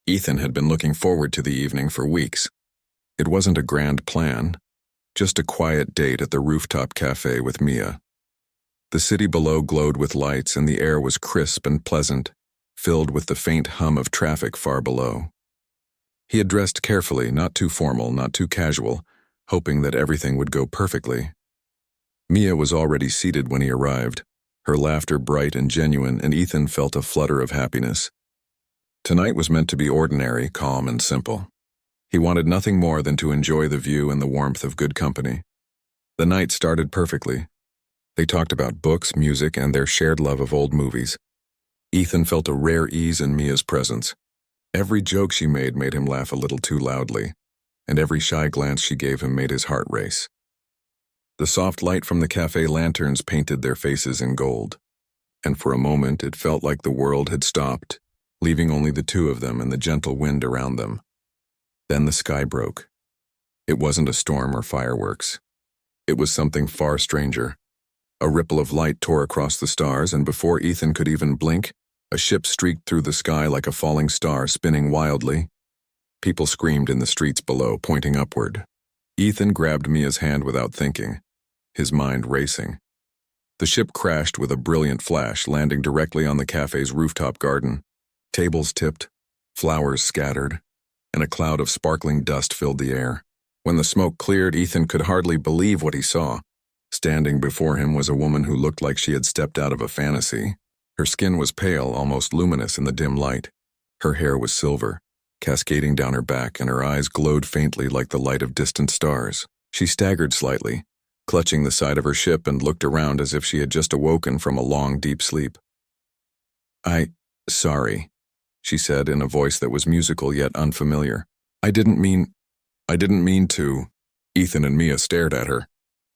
Ethan had been looking forward to the evening for weeks. It wasn't a grand plan, just a quiet date at the rooftop cafe with Mia. The city below glowed with lights and the air was crisp and pleasant, filled with the faint hum of traffic far below. He had dressed carefully, not too formal, not too casual, hoping that everything would go perfectly. Mia was already seated when he arrived, her laughter bright and genuine, and Ethan felt a flutter of happiness. Tonight was meant to be ordinary, calm, and simple. He wanted nothing more than to enjoy the view and the warmth of good company. The night started perfectly. They talked about books, music, and their shared love of old movies. Ethan felt a rare ease in Mia's presence. Every joke she made him laugh a little too loudly, and every shy glance she gave him made his heart race. The soft light from the cafe lanterns painted their faces in gold, and for a moment it felt like the world had stopped, leaving only the two of them and the gentle wind around them. Then the sky broke. It wasn't a storm or fireworks. It was something far stranger. A ripple of light tore across the stars, and before Ethan could even blink, a ship streaked through the sky like a falling star, spinning wildly. People screamed in the streets below, pointing upward. Ethan grabbed Mia's hand without thinking, his mind racing. The ship crashed with a brilliant flash, landing directly on the cafe's rooftop garden. Tables tipped, flowers scattered, and a cloud of sparkling dust filled the air. When the smoke cleared, Ethan could hardly believe what he saw. Standing before him was a woman who looked like she had stepped out of a fantasy. Her skin was pale, almost luminous in the dim light. Her hair was silver, cascading down her back, and her eyes glowed faintly like the light of distant stars. She staggered slightly, clutching the side of her ship, and looked around as if she had just awoken from a long, deep sleep. Sorry, she said in a voice that was musical yet unfamiliar. I didn't mean to. Ethan and Mia stared at her.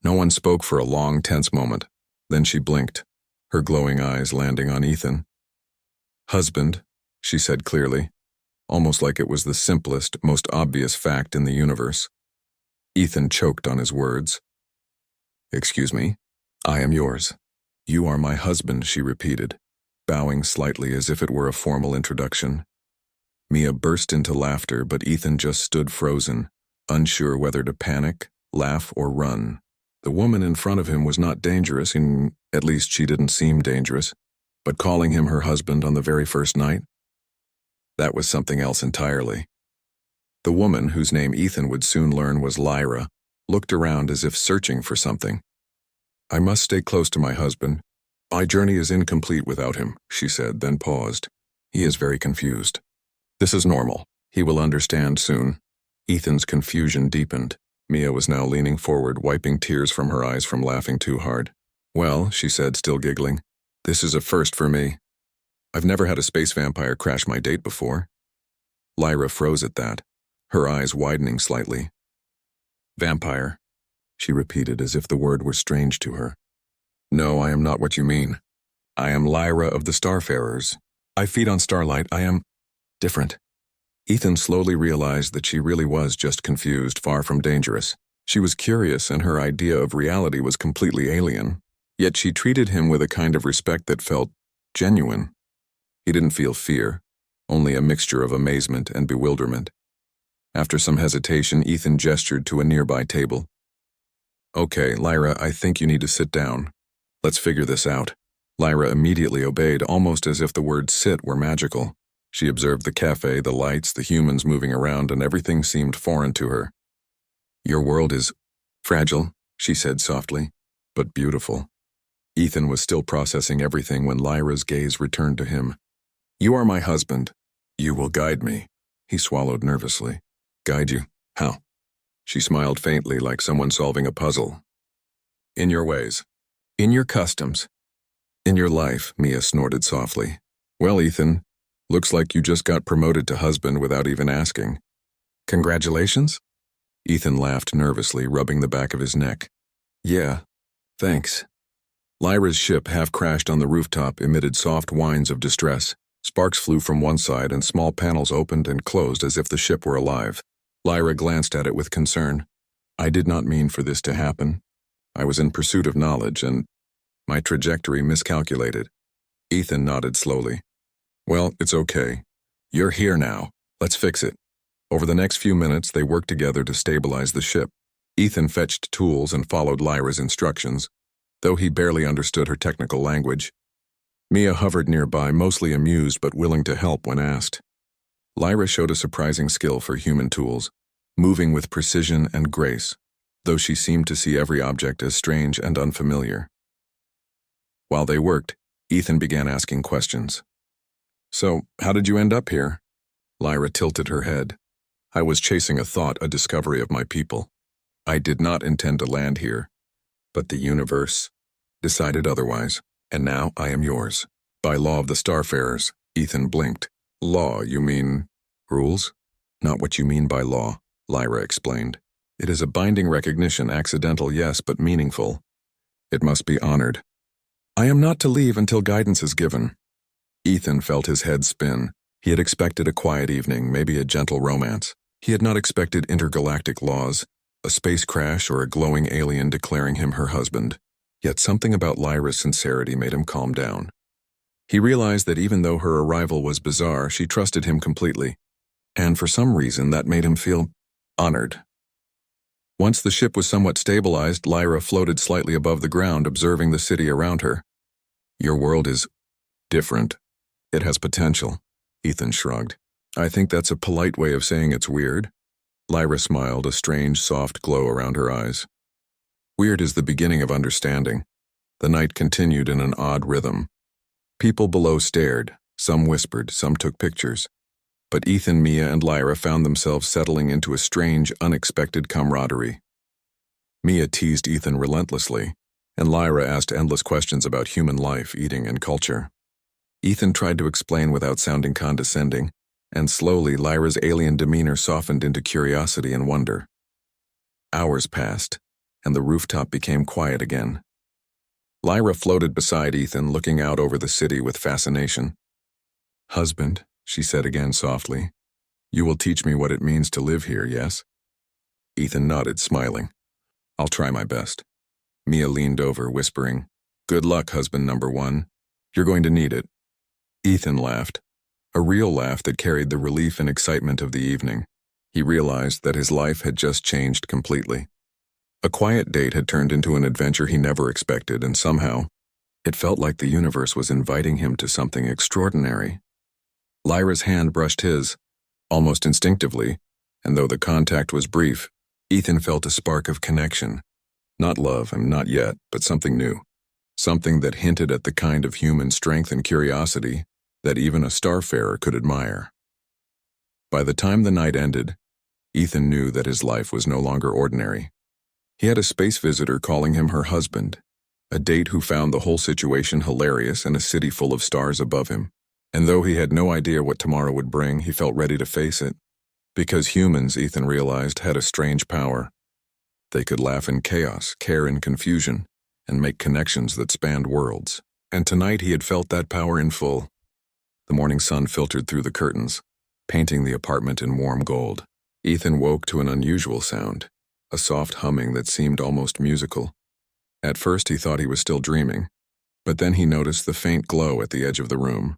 No one spoke for a long, tense moment. Then she blinked, her glowing eyes landing on Ethan. Husband, she said clearly, almost like it was the simplest, most obvious fact in the universe. Ethan choked on his words. Excuse me, I am yours. You are my husband, she repeated, bowing slightly as if it were a formal introduction. Mia burst into laughter, but Ethan just stood frozen, unsure whether to panic, laugh, or run. The woman in front of him was not dangerous, at least she didn't seem dangerous, but calling him her husband on the very first night? That was something else entirely. The woman, whose name Ethan would soon learn was Lyra, looked around as if searching for something. I must stay close to my husband. My journey is incomplete without him, she said, then paused. He is very confused. This is normal. He will understand soon. Ethan's confusion deepened. Mia was now leaning forward, wiping tears from her eyes from laughing too hard. Well, she said, still giggling, this is a first for me. I've never had a space vampire crash my date before. Lyra froze at that, her eyes widening slightly. Vampire, she repeated as if the word were strange to her. No, I am not what you mean. I am Lyra of the Starfarers. I feed on starlight. I am different. Ethan slowly realized that she really was just confused, far from dangerous. She was curious, and her idea of reality was completely alien. Yet she treated him with a kind of respect that felt genuine. He didn't feel fear, only a mixture of amazement and bewilderment. After some hesitation, Ethan gestured to a nearby table. Okay, Lyra, I think you need to sit down. Let's figure this out. Lyra immediately obeyed, almost as if the word sit were magical. She observed the cafe, the lights, the humans moving around, and everything seemed foreign to her. Your world is fragile, she said softly, but beautiful. Ethan was still processing everything when Lyra's gaze returned to him. You are my husband. You will guide me. He swallowed nervously. Guide you? How? She smiled faintly, like someone solving a puzzle. In your ways. In your customs. In your life, Mia snorted softly. Well, Ethan, looks like you just got promoted to husband without even asking. Congratulations? Ethan laughed nervously, rubbing the back of his neck. Yeah, thanks. Lyra's ship, half crashed on the rooftop, emitted soft whines of distress. Sparks flew from one side and small panels opened and closed as if the ship were alive. Lyra glanced at it with concern. I did not mean for this to happen. I was in pursuit of knowledge and my trajectory miscalculated. Ethan nodded slowly. Well, it's okay. You're here now. Let's fix it. Over the next few minutes, they worked together to stabilize the ship. Ethan fetched tools and followed Lyra's instructions, though he barely understood her technical language. Mia hovered nearby, mostly amused but willing to help when asked. Lyra showed a surprising skill for human tools, moving with precision and grace, though she seemed to see every object as strange and unfamiliar. While they worked, Ethan began asking questions. "So, how did you end up here?" Lyra tilted her head. "I was chasing a thought, a discovery of my people. I did not intend to land here, but the universe decided otherwise, and now I am yours. By law of the Starfarers." Ethan blinked. "Law, you mean rules?" "Not what you mean by law," Lyra explained. "It is a binding recognition, accidental, yes, but meaningful. It must be honored. I am not to leave until guidance is given." Ethan felt his head spin. He had expected a quiet evening, maybe a gentle romance. He had not expected intergalactic laws, a space crash, or a glowing alien declaring him her husband. Yet something about Lyra's sincerity made him calm down. He realized that even though her arrival was bizarre, she trusted him completely, and for some reason that made him feel honored. Once the ship was somewhat stabilized, Lyra floated slightly above the ground, observing the city around her. "Your world is different. It has potential," Ethan shrugged. "I think that's a polite way of saying it's weird." Lyra smiled, a strange, soft glow around her eyes. "Weird is the beginning of understanding." The night continued in an odd rhythm. People below stared, some whispered, some took pictures. But Ethan, Mia, and Lyra found themselves settling into a strange, unexpected camaraderie. Mia teased Ethan relentlessly, and Lyra asked endless questions about human life, eating, and culture. Ethan tried to explain without sounding condescending, and slowly Lyra's alien demeanor softened into curiosity and wonder. Hours passed, and the rooftop became quiet again. Lyra floated beside Ethan, looking out over the city with fascination. "Husband," she said again softly, "you will teach me what it means to live here, yes?" Ethan nodded, smiling. "I'll try my best." Mia leaned over, whispering, "Good luck, husband number one. You're going to need it." Ethan laughed, a real laugh that carried the relief and excitement of the evening. He realized that his life had just changed completely. A quiet date had turned into an adventure he never expected, and somehow, it felt like the universe was inviting him to something extraordinary. Lyra's hand brushed his, almost instinctively, and though the contact was brief, Ethan felt a spark of connection. Not love, and not yet, but something new. Something that hinted at the kind of human strength and curiosity that even a starfarer could admire. By the time the night ended, Ethan knew that his life was no longer ordinary. He had a space visitor calling him her husband, a date who found the whole situation hilarious in a city full of stars above him. And though he had no idea what tomorrow would bring, he felt ready to face it. Because humans, Ethan realized, had a strange power. They could laugh in chaos, care in confusion, and make connections that spanned worlds. And tonight he had felt that power in full. The morning sun filtered through the curtains, painting the apartment in warm gold. Ethan woke to an unusual sound, a soft humming that seemed almost musical. At first he thought he was still dreaming, but then he noticed the faint glow at the edge of the room.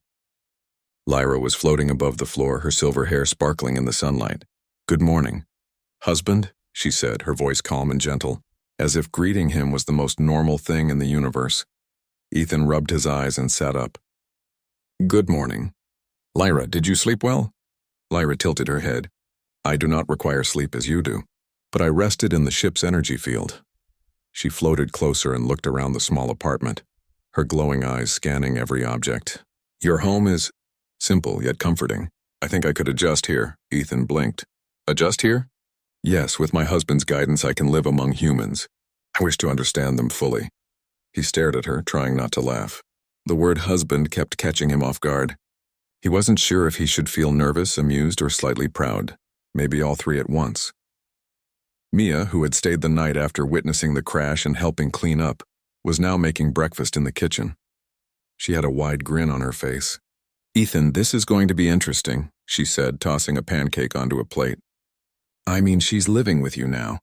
Lyra was floating above the floor, her silver hair sparkling in the sunlight. "Good morning." "Husband," she said, her voice calm and gentle, as if greeting him was the most normal thing in the universe. Ethan rubbed his eyes and sat up. "Good morning." "Lyra, did you sleep well?" Lyra tilted her head. "I do not require sleep as you do, but I rested in the ship's energy field." She floated closer and looked around the small apartment, her glowing eyes scanning every object. "Your home is simple yet comforting. I think I could adjust here." Ethan blinked. "Adjust here?" "Yes, with my husband's guidance I can live among humans. I wish to understand them fully." He stared at her, trying not to laugh. The word husband kept catching him off guard. He wasn't sure if he should feel nervous, amused, or slightly proud. Maybe all three at once. Mia, who had stayed the night after witnessing the crash and helping clean up, was now making breakfast in the kitchen. She had a wide grin on her face. "Ethan, this is going to be interesting," she said, tossing a pancake onto a plate. "I mean, she's living with you now."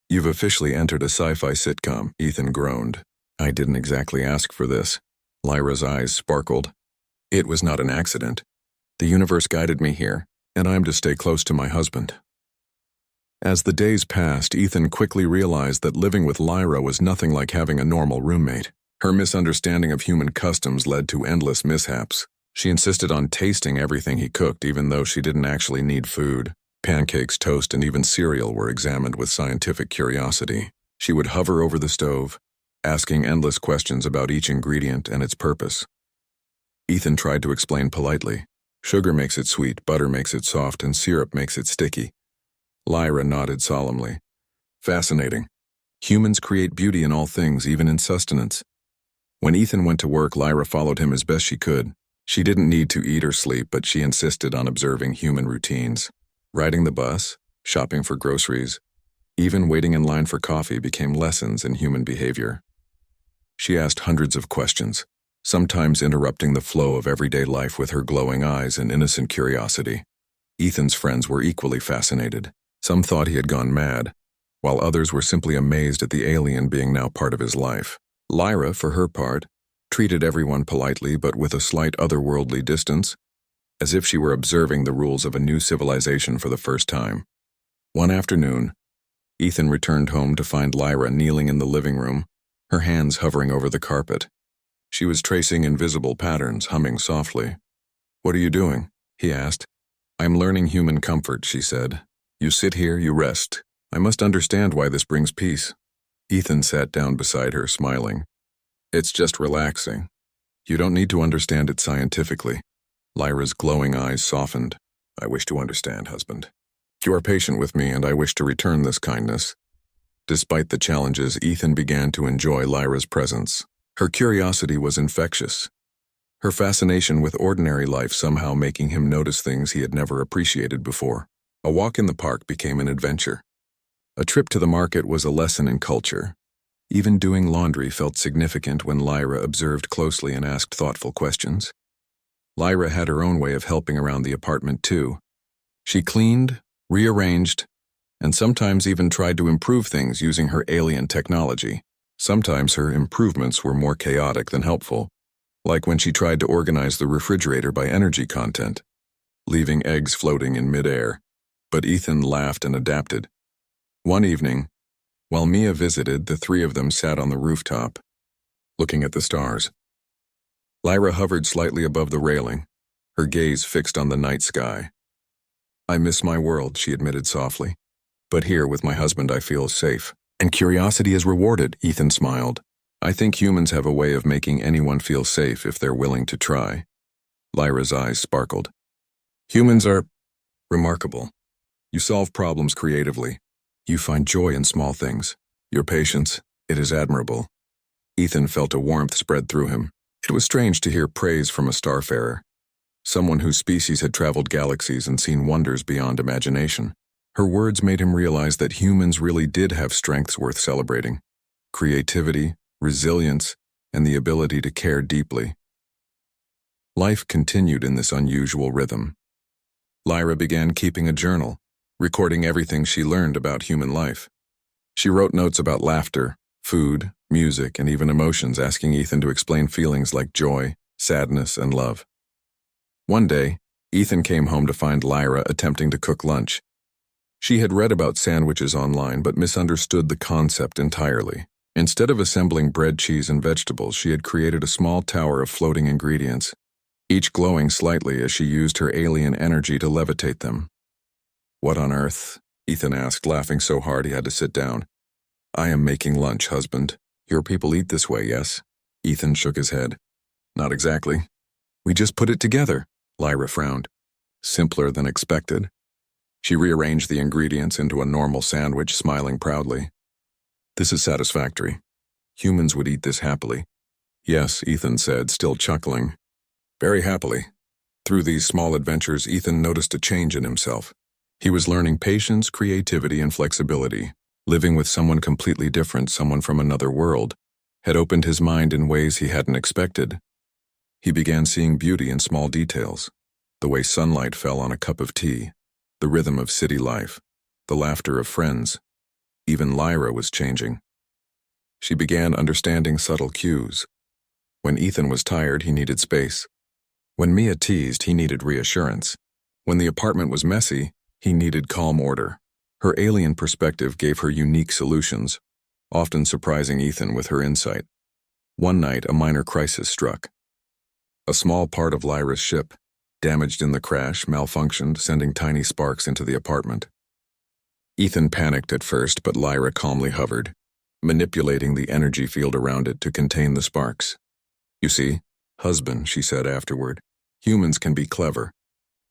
"You've officially entered a sci-fi sitcom," Ethan groaned. "I didn't exactly ask for this." Lyra's eyes sparkled. "It was not an accident. The universe guided me here. and I'm to stay close to my husband. As the days passed, Ethan quickly realized that living with Lyra was nothing like having a normal roommate. Her misunderstanding of human customs led to endless mishaps. She insisted on tasting everything he cooked, even though she didn't actually need food. Pancakes, toast, and even cereal were examined with scientific curiosity. She would hover over the stove, asking endless questions about each ingredient and its purpose. Ethan tried to explain politely. Sugar makes it sweet, butter makes it soft, and syrup makes it sticky. Lyra nodded solemnly. Fascinating. Humans create beauty in all things, even in sustenance. When Ethan went to work, Lyra followed him as best she could. She didn't need to eat or sleep, but she insisted on observing human routines. Riding the bus, shopping for groceries, even waiting in line for coffee became lessons in human behavior. She asked hundreds of questions, sometimes interrupting the flow of everyday life with her glowing eyes and innocent curiosity. Ethan's friends were equally fascinated. Some thought he had gone mad, while others were simply amazed at the alien being now part of his life. Lyra, for her part, treated everyone politely but with a slight otherworldly distance, as if she were observing the rules of a new civilization for the first time. One afternoon, Ethan returned home to find Lyra kneeling in the living room, her hands hovering over the carpet. She was tracing invisible patterns, humming softly. "What are you doing?" he asked. "I'm learning human comfort," she said. "You sit here, you rest. I must understand why this brings peace." Ethan sat down beside her, smiling. "It's just relaxing. You don't need to understand it scientifically." Lyra's glowing eyes softened. "I wish to understand, husband. You are patient with me, and I wish to return this kindness." Despite the challenges, Ethan began to enjoy Lyra's presence. Her curiosity was infectious, her fascination with ordinary life somehow making him notice things he had never appreciated before. A walk in the park became an adventure. A trip to the market was a lesson in culture. Even doing laundry felt significant when Lyra observed closely and asked thoughtful questions. Lyra had her own way of helping around the apartment too. She cleaned, rearranged, and sometimes even tried to improve things using her alien technology. Sometimes her improvements were more chaotic than helpful, like when she tried to organize the refrigerator by energy content, leaving eggs floating in midair. But Ethan laughed and adapted. One evening, while Mia visited, the three of them sat on the rooftop, looking at the stars. Lyra hovered slightly above the railing, her gaze fixed on the night sky. "I miss my world," she admitted softly. "But here with my husband I feel safe. And curiosity is rewarded," Ethan smiled. "I think humans have a way of making anyone feel safe if they're willing to try." Lyra's eyes sparkled. "Humans are remarkable. You solve problems creatively. You find joy in small things. Your patience, it is admirable." Ethan felt a warmth spread through him. It was strange to hear praise from a starfarer, someone whose species had traveled galaxies and seen wonders beyond imagination. Her words made him realize that humans really did have strengths worth celebrating: creativity, resilience, and the ability to care deeply. Life continued in this unusual rhythm. Lyra began keeping a journal, recording everything she learned about human life. She wrote notes about laughter, food, music, and even emotions, asking Ethan to explain feelings like joy, sadness, and love. One day, Ethan came home to find Lyra attempting to cook lunch. She had read about sandwiches online but misunderstood the concept entirely. Instead of assembling bread, cheese, and vegetables, she had created a small tower of floating ingredients, each glowing slightly as she used her alien energy to levitate them. "What on earth?" Ethan asked, laughing so hard he had to sit down. "I am making lunch, husband. Your people eat this way, yes?" Ethan shook his head. "Not exactly. We just put it together." Lyra frowned. "Simpler than expected." She rearranged the ingredients into a normal sandwich, smiling proudly. "This is satisfactory. Humans would eat this happily." "Yes," Ethan said, still chuckling. "Very happily." Through these small adventures, Ethan noticed a change in himself. He was learning patience, creativity, and flexibility. Living with someone completely different, someone from another world, had opened his mind in ways he hadn't expected. He began seeing beauty in small details: the way sunlight fell on a cup of tea, the rhythm of city life, the laughter of friends. Even Lyra was changing. She began understanding subtle cues. When Ethan was tired, he needed space. When Mia teased, he needed reassurance. When the apartment was messy, he needed calm order. Her alien perspective gave her unique solutions, often surprising Ethan with her insight. One night, a minor crisis struck. A small part of Lyra's ship, damaged in the crash, malfunctioned, sending tiny sparks into the apartment. Ethan panicked at first, but Lyra calmly hovered, manipulating the energy field around it to contain the sparks. "You see, husband," she said afterward, "humans can be clever.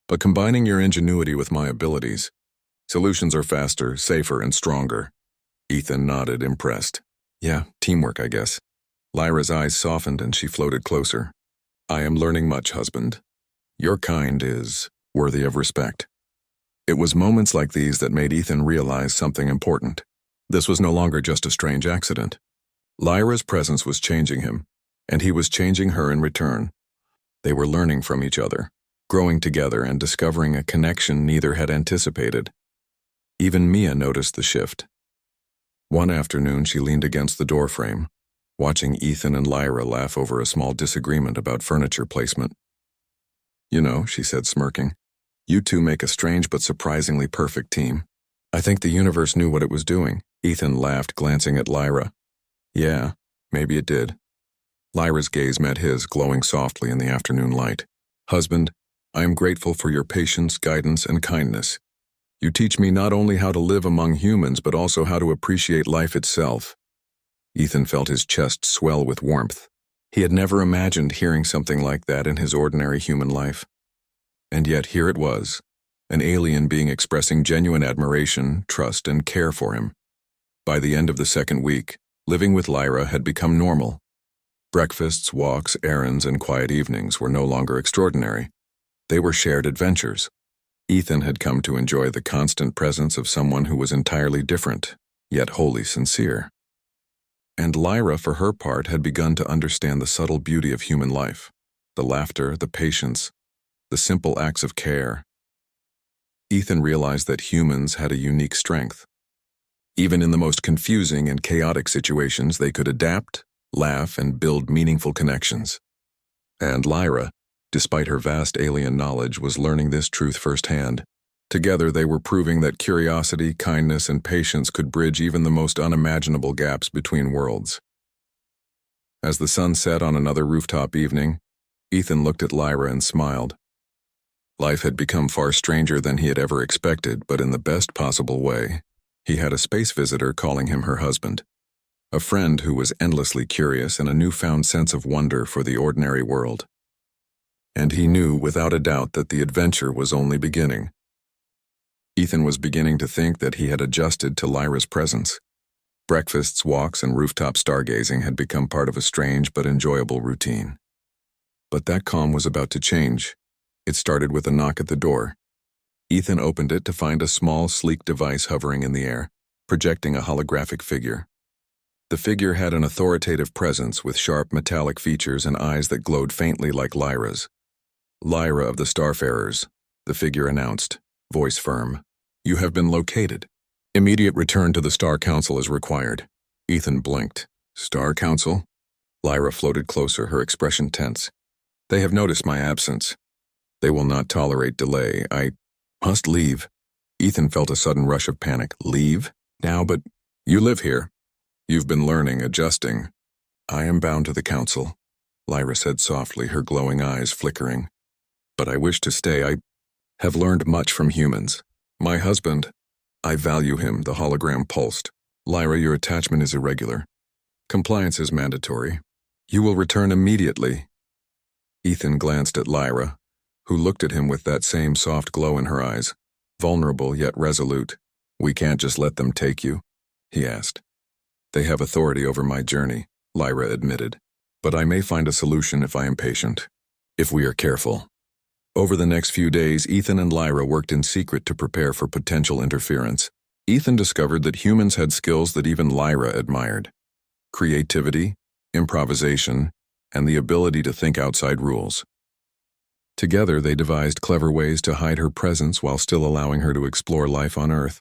But combining your ingenuity with my abilities, solutions are faster, safer, and stronger." Ethan nodded, impressed. "Yeah, teamwork, I guess." Lyra's eyes softened and she floated closer. "I am learning much, husband. Your kind is worthy of respect." It was moments like these that made Ethan realize something important. This was no longer just a strange accident. Lyra's presence was changing him, and he was changing her in return. They were learning from each other, growing together and discovering a connection neither had anticipated. Even Mia noticed the shift. One afternoon she leaned against the doorframe, watching Ethan and Lyra laugh over a small disagreement about furniture placement. "You know," she said, smirking, "you two make a strange but surprisingly perfect team." "I think the universe knew what it was doing," Ethan laughed, glancing at Lyra. "Yeah, maybe it did." Lyra's gaze met his, glowing softly in the afternoon light. "Husband, I am grateful for your patience, guidance, and kindness. You teach me not only how to live among humans, but also how to appreciate life itself." Ethan felt his chest swell with warmth. He had never imagined hearing something like that in his ordinary human life. And yet here it was, an alien being expressing genuine admiration, trust, and care for him. By the end of the second week, living with Lyra had become normal. Breakfasts, walks, errands, and quiet evenings were no longer extraordinary. They were shared adventures. Ethan had come to enjoy the constant presence of someone who was entirely different, yet wholly sincere. And Lyra, for her part, had begun to understand the subtle beauty of human life, the laughter, the patience, the simple acts of care. Ethan realized that humans had a unique strength. Even in the most confusing and chaotic situations, they could adapt, laugh, and build meaningful connections. And Lyra, despite her vast alien knowledge, was learning this truth firsthand. Together they were proving that curiosity, kindness, and patience could bridge even the most unimaginable gaps between worlds. As the sun set on another rooftop evening, Ethan looked at Lyra and smiled. Life had become far stranger than he had ever expected, but in the best possible way. He had a space visitor calling him her husband, a friend who was endlessly curious and a newfound sense of wonder for the ordinary world. And he knew without a doubt that the adventure was only beginning. Ethan was beginning to think that he had adjusted to Lyra's presence. Breakfasts, walks, and rooftop stargazing had become part of a strange but enjoyable routine. But that calm was about to change. It started with a knock at the door. Ethan opened it to find a small, sleek device hovering in the air, projecting a holographic figure. The figure had an authoritative presence with sharp metallic features and eyes that glowed faintly like Lyra's. "Lyra of the Starfarers," the figure announced, voice firm. "You have been located. Immediate return to the Star Council is required." Ethan blinked. "Star Council?" Lyra floated closer, her expression tense. "They have noticed my absence. They will not tolerate delay. I must leave." Ethan felt a sudden rush of panic. "Leave? Now? But you live here. You've been learning, adjusting." "I am bound to the Council," Lyra said softly, her glowing eyes flickering. "But I wish to stay. I have learned much from humans. My husband, I value him," the hologram pulsed. "Lyra, your attachment is irregular. Compliance is mandatory. You will return immediately." Ethan glanced at Lyra, who looked at him with that same soft glow in her eyes, vulnerable yet resolute. "We can't just let them take you?" he asked. "They have authority over my journey," Lyra admitted. "But I may find a solution if I am patient, if we are careful." Over the next few days, Ethan and Lyra worked in secret to prepare for potential interference. Ethan discovered that humans had skills that even Lyra admired: creativity, improvisation, and the ability to think outside rules. Together, they devised clever ways to hide her presence while still allowing her to explore life on Earth.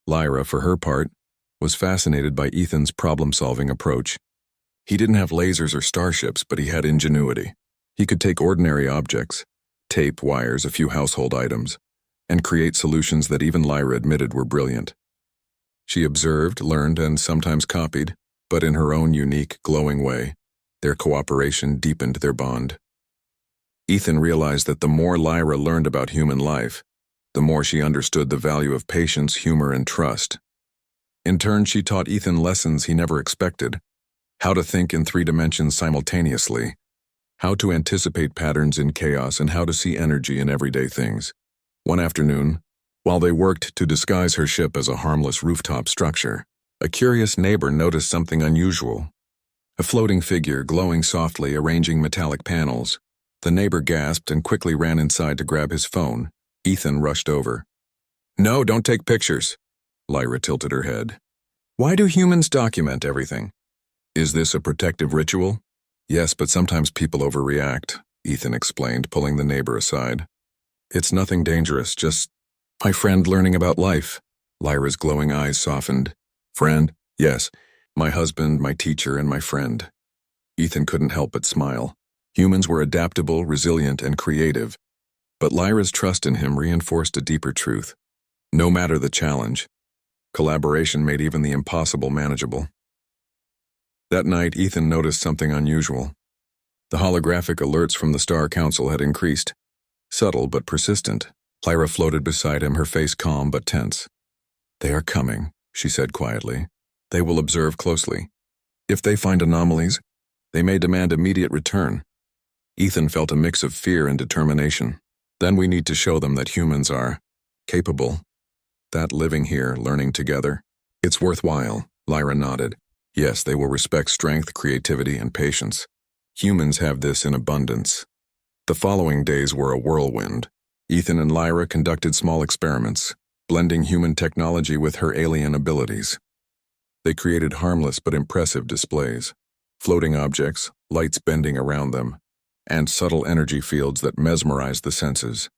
Lyra, for her part, was fascinated by Ethan's problem-solving approach. He didn't have lasers or starships, but he had ingenuity. He could take ordinary objects, tape, wires, a few household items, and create solutions that even Lyra admitted were brilliant. She observed, learned, and sometimes copied, but in her own unique, glowing way. Their cooperation deepened their bond. Ethan realized that the more Lyra learned about human life, the more she understood the value of patience, humor, and trust. In turn, she taught Ethan lessons he never expected: how to think in 3 dimensions simultaneously, how to anticipate patterns in chaos, and how to see energy in everyday things. One afternoon, while they worked to disguise her ship as a harmless rooftop structure, a curious neighbor noticed something unusual. A floating figure glowing softly, arranging metallic panels. The neighbor gasped and quickly ran inside to grab his phone. Ethan rushed over. "No, don't take pictures." Lyra tilted her head. "Why do humans document everything?" "Is this a protective ritual?" "Yes, but sometimes people overreact," Ethan explained, pulling the neighbor aside. "It's nothing dangerous, just my friend learning about life." Lyra's glowing eyes softened. "Friend? Yes. My husband, my teacher, and my friend." Ethan couldn't help but smile. Humans were adaptable, resilient, and creative, but Lyra's trust in him reinforced a deeper truth. No matter the challenge, collaboration made even the impossible manageable. That night, Ethan noticed something unusual. The holographic alerts from the Star Council had increased. Subtle but persistent. Lyra floated beside him, her face calm but tense. "They are coming," she said quietly. "They will observe closely. If they find anomalies, they may demand immediate return." Ethan felt a mix of fear and determination. Then we need to show them that humans are capable, that living here, learning together, it's worthwhile. Lyra nodded. Yes, they will respect strength, creativity, and patience. Humans have this in abundance. The following days were a whirlwind. Ethan and Lyra conducted small experiments, blending human technology with her alien abilities. They created harmless but impressive displays: floating objects, lights bending around them, and subtle energy fields that mesmerized the senses.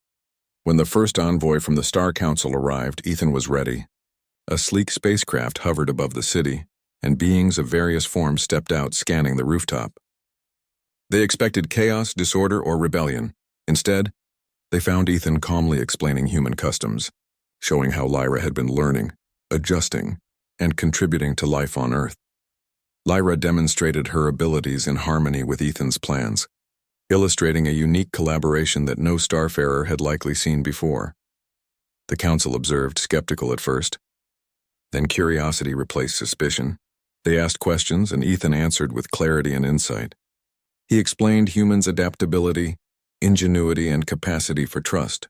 When the first envoy from the Star Council arrived, Ethan was ready. A sleek spacecraft hovered above the city, and beings of various forms stepped out, scanning the rooftop. They expected chaos, disorder, or rebellion. Instead, they found Ethan calmly explaining human customs, showing how Lyra had been learning, adjusting, and contributing to life on Earth. Lyra demonstrated her abilities in harmony with Ethan's plans, illustrating a unique collaboration that no starfarer had likely seen before. The council observed, skeptical at first. Then curiosity replaced suspicion. They asked questions, and Ethan answered with clarity and insight. He explained humans' adaptability, ingenuity, and capacity for trust.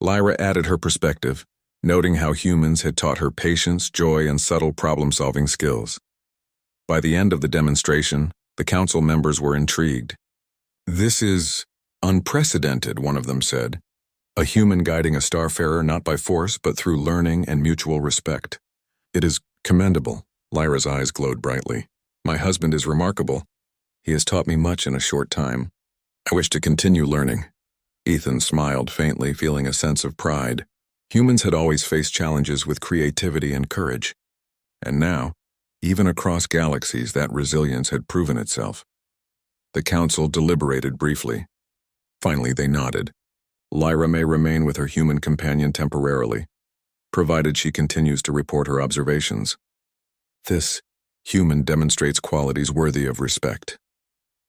Lyra added her perspective, noting how humans had taught her patience, joy, and subtle problem-solving skills. By the end of the demonstration, the council members were intrigued. "This is unprecedented," one of them said. "A human guiding a starfarer not by force but through learning and mutual respect. It is commendable." Lyra's eyes glowed brightly. "My husband is remarkable. He has taught me much in a short time. I wish to continue learning." Ethan smiled faintly, feeling a sense of pride. Humans had always faced challenges with creativity and courage. And now, even across galaxies, that resilience had proven itself. The council deliberated briefly. Finally, they nodded. Lyra may remain with her human companion temporarily, provided she continues to report her observations. This human demonstrates qualities worthy of respect.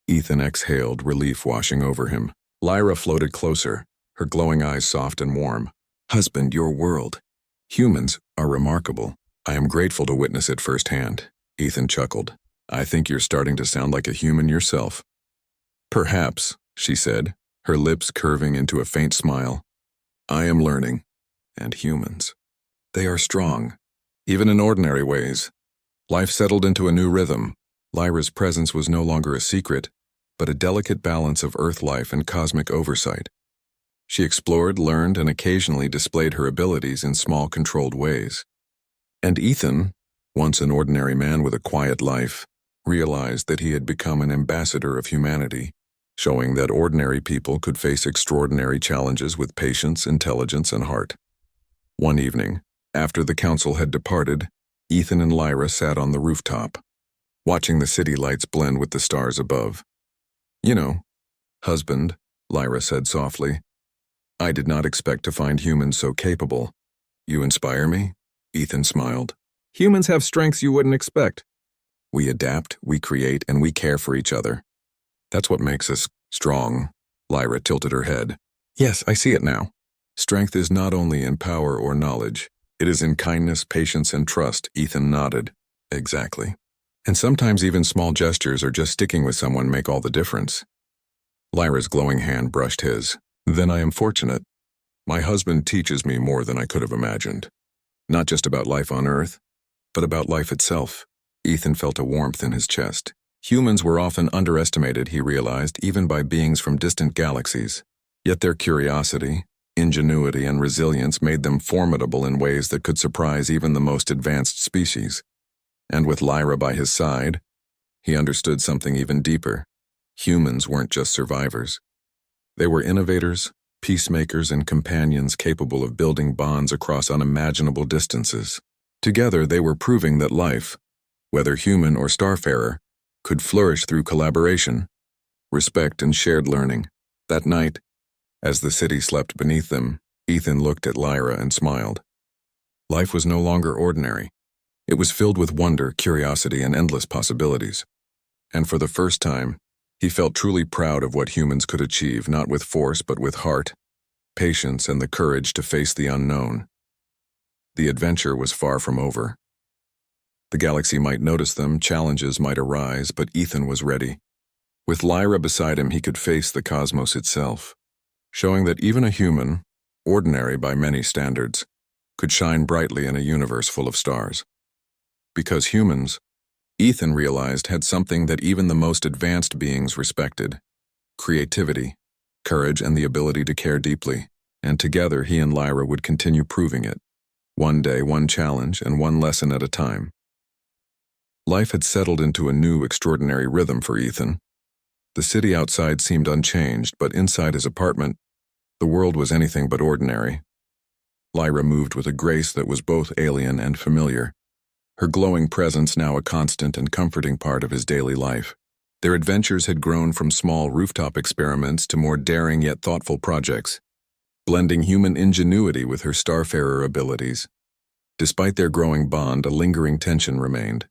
Ethan exhaled, relief washing over him. Lyra floated closer, her glowing eyes soft and warm. "Husband, your world. Humans are remarkable. I am grateful to witness it firsthand." Ethan chuckled. "I think you're starting to sound like a human yourself." "Perhaps," she said, her lips curving into a faint smile. "I am learning. And humans, they are strong, even in ordinary ways." Life settled into a new rhythm. Lyra's presence was no longer a secret, but a delicate balance of Earth life and cosmic oversight. She explored, learned, and occasionally displayed her abilities in small, controlled ways. And Ethan, once an ordinary man with a quiet life, realized that he had become an ambassador of humanity, showing that ordinary people could face extraordinary challenges with patience, intelligence, and heart. One evening, after the council had departed, Ethan and Lyra sat on the rooftop, watching the city lights blend with the stars above. "You know, husband," Lyra said softly. I did not expect to find humans so capable. You inspire me? Ethan smiled. Humans have strengths you wouldn't expect. We adapt, we create, and we care for each other. That's what makes us strong. Lyra tilted her head. Yes, I see it now. Strength is not only in power or knowledge. It is in kindness, patience, and trust. Ethan nodded. Exactly. And sometimes even small gestures or just sticking with someone make all the difference. Lyra's glowing hand brushed his. Then I am fortunate. My husband teaches me more than I could have imagined. Not just about life on Earth, but about life itself. Ethan felt a warmth in his chest. Humans were often underestimated, he realized, even by beings from distant galaxies. Yet their curiosity, ingenuity, and resilience made them formidable in ways that could surprise even the most advanced species. And with Lyra by his side, he understood something even deeper. Humans weren't just survivors. They were innovators, peacemakers, and companions capable of building bonds across unimaginable distances. Together, they were proving that life, whether human or starfarer, could flourish through collaboration, respect, and shared learning. That night, as the city slept beneath them, Ethan looked at Lyra and smiled. Life was no longer ordinary. It was filled with wonder, curiosity, and endless possibilities. And for the first time, he felt truly proud of what humans could achieve, not with force but with heart, patience, and the courage to face the unknown. The adventure was far from over. The galaxy might notice them, challenges might arise, but Ethan was ready. With Lyra beside him, he could face the cosmos itself, showing that even a human, ordinary by many standards, could shine brightly in a universe full of stars. Because humans, Ethan realized, had something that even the most advanced beings respected: creativity, courage, and the ability to care deeply. And together, he and Lyra would continue proving it. One day, one challenge, and one lesson at a time. Life had settled into a new, extraordinary rhythm for Ethan. The city outside seemed unchanged, but inside his apartment, the world was anything but ordinary. Lyra moved with a grace that was both alien and familiar, her glowing presence now a constant and comforting part of his daily life. Their adventures had grown from small rooftop experiments to more daring yet thoughtful projects, blending human ingenuity with her starfarer abilities. Despite their growing bond, a lingering tension remained.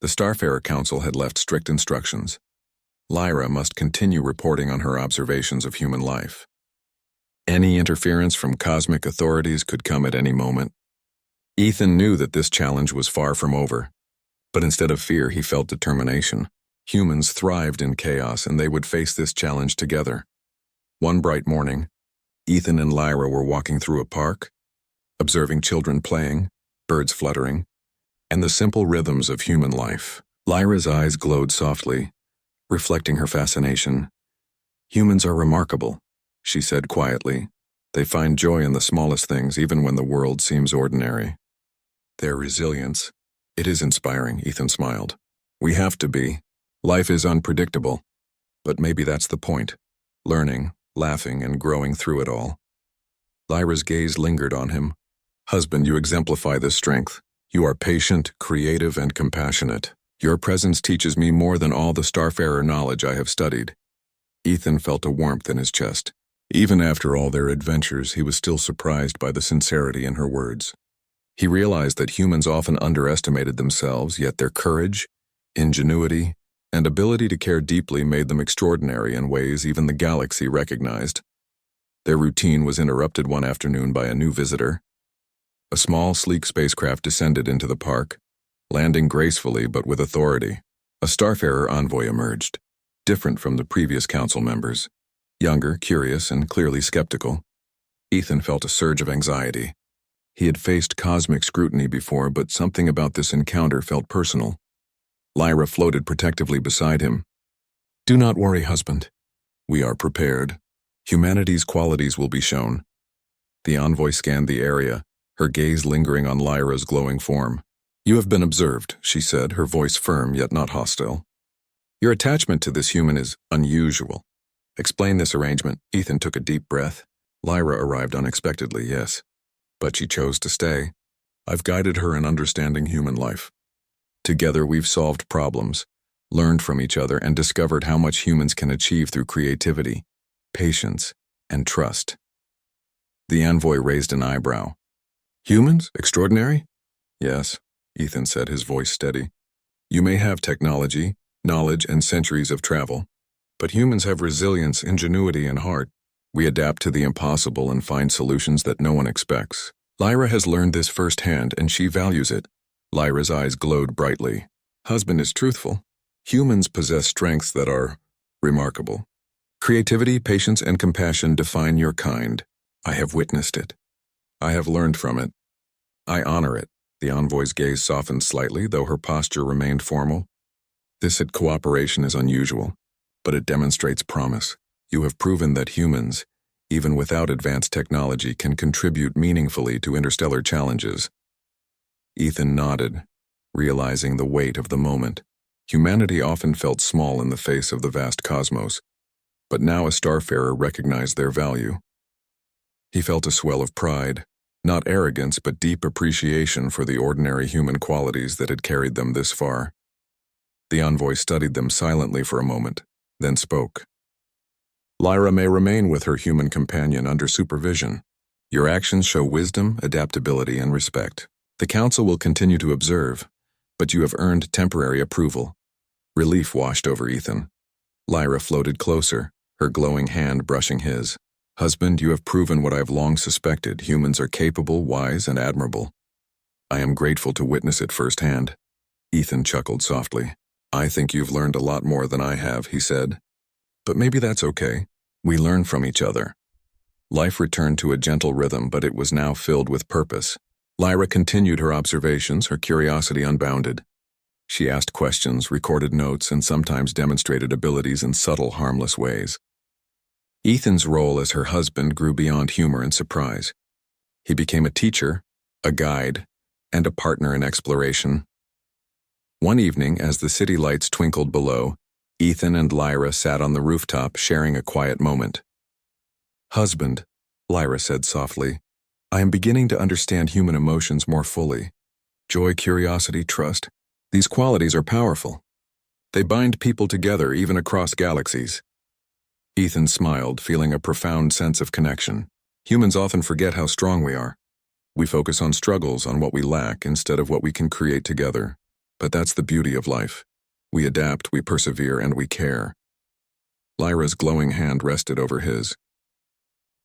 The Starfarer Council had left strict instructions. Lyra must continue reporting on her observations of human life. Any interference from cosmic authorities could come at any moment. Ethan knew that this challenge was far from over, but instead of fear, he felt determination. Humans thrived in chaos, and they would face this challenge together. One bright morning, Ethan and Lyra were walking through a park, observing children playing, birds fluttering, and the simple rhythms of human life. Lyra's eyes glowed softly, reflecting her fascination. Humans are remarkable, she said quietly. They find joy in the smallest things, even when the world seems ordinary. Their resilience, it is inspiring, Ethan smiled. We have to be. Life is unpredictable. But maybe that's the point. Learning, laughing, and growing through it all. Lyra's gaze lingered on him. Husband, you exemplify this strength. You are patient, creative, and compassionate. Your presence teaches me more than all the starfarer knowledge I have studied. Ethan felt a warmth in his chest. Even after all their adventures, he was still surprised by the sincerity in her words. He realized that humans often underestimated themselves, yet their courage, ingenuity, and ability to care deeply made them extraordinary in ways even the galaxy recognized. Their routine was interrupted one afternoon by a new visitor. A small, sleek spacecraft descended into the park, landing gracefully but with authority. A Starfarer envoy emerged, different from the previous council members. Younger, curious, and clearly skeptical. Ethan felt a surge of anxiety. He had faced cosmic scrutiny before, but something about this encounter felt personal. Lyra floated protectively beside him. Do not worry, husband. We are prepared. Humanity's qualities will be shown. The envoy scanned the area, her gaze lingering on Lyra's glowing form. You have been observed, she said, her voice firm yet not hostile. Your attachment to this human is unusual. Explain this arrangement. Ethan took a deep breath. Lyra arrived unexpectedly, yes. But she chose to stay. I've guided her in understanding human life. Together we've solved problems, learned from each other, and discovered how much humans can achieve through creativity. patience, and trust. The envoy raised an eyebrow. Humans? Extraordinary? Yes, Ethan said, his voice steady. You may have technology, knowledge, and centuries of travel, but humans have resilience, ingenuity, and heart. We adapt to the impossible and find solutions that no one expects. Lyra has learned this firsthand, and she values it. Lyra's eyes glowed brightly. Husband is truthful. Humans possess strengths that are remarkable. Creativity, patience, and compassion define your kind. I have witnessed it. I have learned from it. I honor it. The envoy's gaze softened slightly, though her posture remained formal. This cooperation is unusual, but it demonstrates promise. You have proven that humans, even without advanced technology, can contribute meaningfully to interstellar challenges. Ethan nodded, realizing the weight of the moment. Humanity often felt small in the face of the vast cosmos, but now a starfarer recognized their value. He felt a swell of pride, not arrogance but deep appreciation for the ordinary human qualities that had carried them this far. The envoy studied them silently for a moment, then spoke. Lyra may remain with her human companion under supervision. Your actions show wisdom, adaptability, and respect. The council will continue to observe, but you have earned temporary approval. Relief washed over Ethan. Lyra floated closer, her glowing hand brushing his. Husband, you have proven what I have long suspected. Humans are capable, wise, and admirable. I am grateful to witness it firsthand. Ethan chuckled softly. I think you've learned a lot more than I have, he said. But maybe that's okay. We learn from each other. Life returned to a gentle rhythm, but it was now filled with purpose. Lyra continued her observations, her curiosity unbounded. She asked questions, recorded notes, and sometimes demonstrated abilities in subtle, harmless ways. Ethan's role as her husband grew beyond humor and surprise. He became a teacher, a guide, and a partner in exploration. One evening, as the city lights twinkled below, Ethan and Lyra sat on the rooftop, sharing a quiet moment. Husband, Lyra said softly, I am beginning to understand human emotions more fully. Joy, curiosity, trust. These qualities are powerful. They bind people together, even across galaxies. Ethan smiled, feeling a profound sense of connection. Humans often forget how strong we are. We focus on struggles, on what we lack, instead of what we can create together. But that's the beauty of life. We adapt, we persevere, and we care. Lyra's glowing hand rested over his.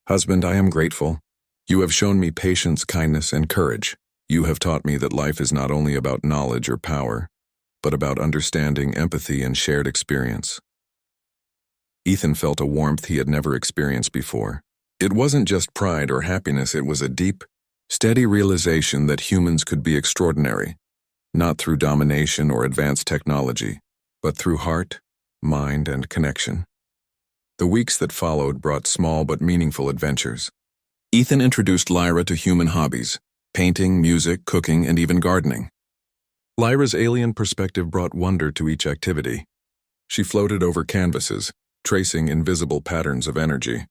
Husband, I am grateful. You have shown me patience, kindness, and courage. You have taught me that life is not only about knowledge or power, but about understanding, empathy, and shared experience. Ethan felt a warmth he had never experienced before. It wasn't just pride or happiness, it was a deep, steady realization that humans could be extraordinary, not through domination or advanced technology, but through heart, mind, and connection. The weeks that followed brought small but meaningful adventures. Ethan introduced Lyra to human hobbies, painting, music, cooking, and even gardening. Lyra's alien perspective brought wonder to each activity. She floated over canvases, tracing invisible patterns of energy.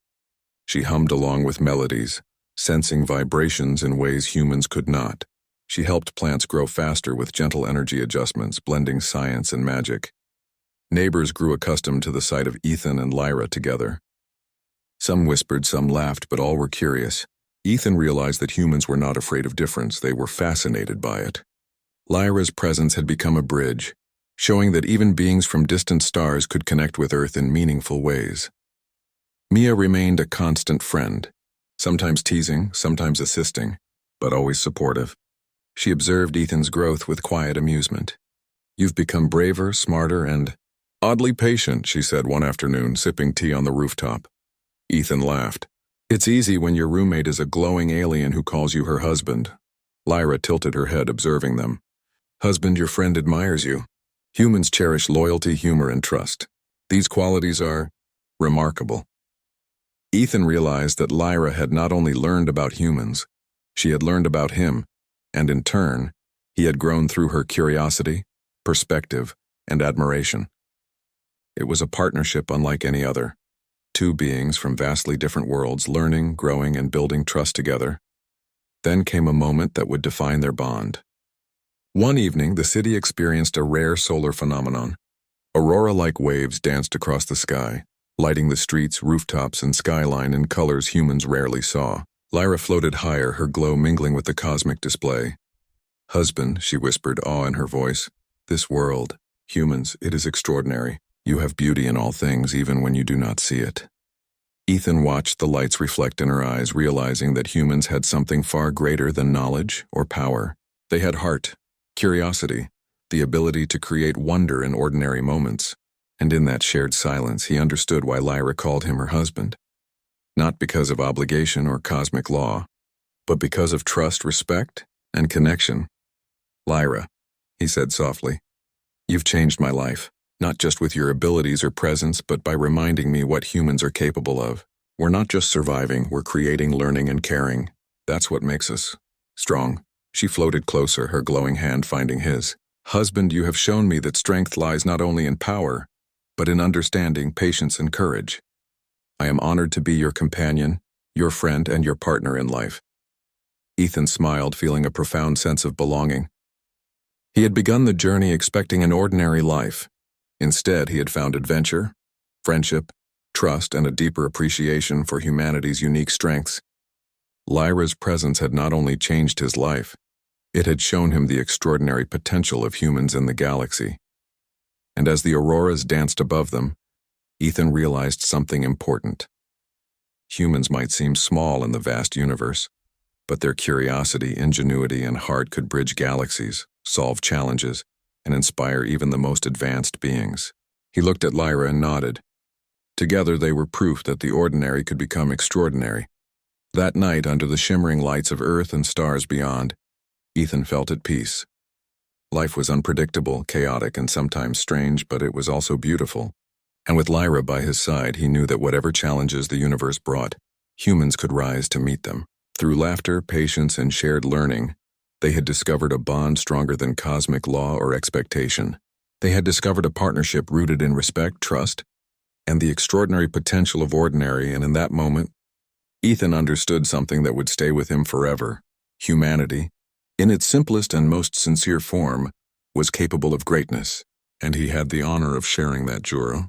She hummed along with melodies, sensing vibrations in ways humans could not. She helped plants grow faster with gentle energy adjustments, blending science and magic. Neighbors grew accustomed to the sight of Ethan and Lyra together. Some whispered, some laughed, but all were curious. Ethan realized that humans were not afraid of difference, they were fascinated by it. Lyra's presence had become a bridge, showing that even beings from distant stars could connect with Earth in meaningful ways. Mia remained a constant friend, sometimes teasing, sometimes assisting, but always supportive. She observed Ethan's growth with quiet amusement. You've become braver, smarter, and oddly patient, she said one afternoon, sipping tea on the rooftop. Ethan laughed. It's easy when your roommate is a glowing alien who calls you her husband. Lyra tilted her head, observing them. Husband, your friend admires you. Humans cherish loyalty, humor, and trust. These qualities are remarkable. Ethan realized that Lyra had not only learned about humans, she had learned about him, and in turn, he had grown through her curiosity, perspective, and admiration. It was a partnership unlike any other. Two beings from vastly different worlds learning, growing, and building trust together. Then came a moment that would define their bond. One evening, the city experienced a rare solar phenomenon. Aurora-like waves danced across the sky, lighting the streets, rooftops, and skyline in colors humans rarely saw. Lyra floated higher, her glow mingling with the cosmic display. "Husband," she whispered, awe in her voice. "This world, humans, it is extraordinary. You have beauty in all things, even when you do not see it." Ethan watched the lights reflect in her eyes, realizing that humans had something far greater than knowledge or power. They had heart, curiosity, the ability to create wonder in ordinary moments. And in that shared silence, he understood why Lyra called him her husband. Not because of obligation or cosmic law, but because of trust, respect, and connection. "Lyra," he said softly, "you've changed my life, not just with your abilities or presence, but by reminding me what humans are capable of. We're not just surviving, we're creating, learning, and caring. That's what makes us strong." She floated closer, her glowing hand finding his. "Husband, you have shown me that strength lies not only in power, but in understanding, patience, and courage. I am honored to be your companion, your friend, and your partner in life." Ethan smiled, feeling a profound sense of belonging. He had begun the journey expecting an ordinary life. Instead, he had found adventure, friendship, trust, and a deeper appreciation for humanity's unique strengths. Lyra's presence had not only changed his life, it had shown him the extraordinary potential of humans in the galaxy. And as the auroras danced above them, Ethan realized something important. Humans might seem small in the vast universe, but their curiosity, ingenuity, and heart could bridge galaxies, solve challenges, and inspire even the most advanced beings. He looked at Lyra and nodded. Together they were proof that the ordinary could become extraordinary. That night, under the shimmering lights of Earth and stars beyond, Ethan felt at peace. Life was unpredictable, chaotic, and sometimes strange, but it was also beautiful. And with Lyra by his side, he knew that whatever challenges the universe brought, humans could rise to meet them. Through laughter, patience, and shared learning, they had discovered a bond stronger than cosmic law or expectation. They had discovered a partnership rooted in respect, trust, and the extraordinary potential of ordinary, and in that moment, Ethan understood something that would stay with him forever. Humanity, in its simplest and most sincere form, was capable of greatness, and he had the honor of sharing that joy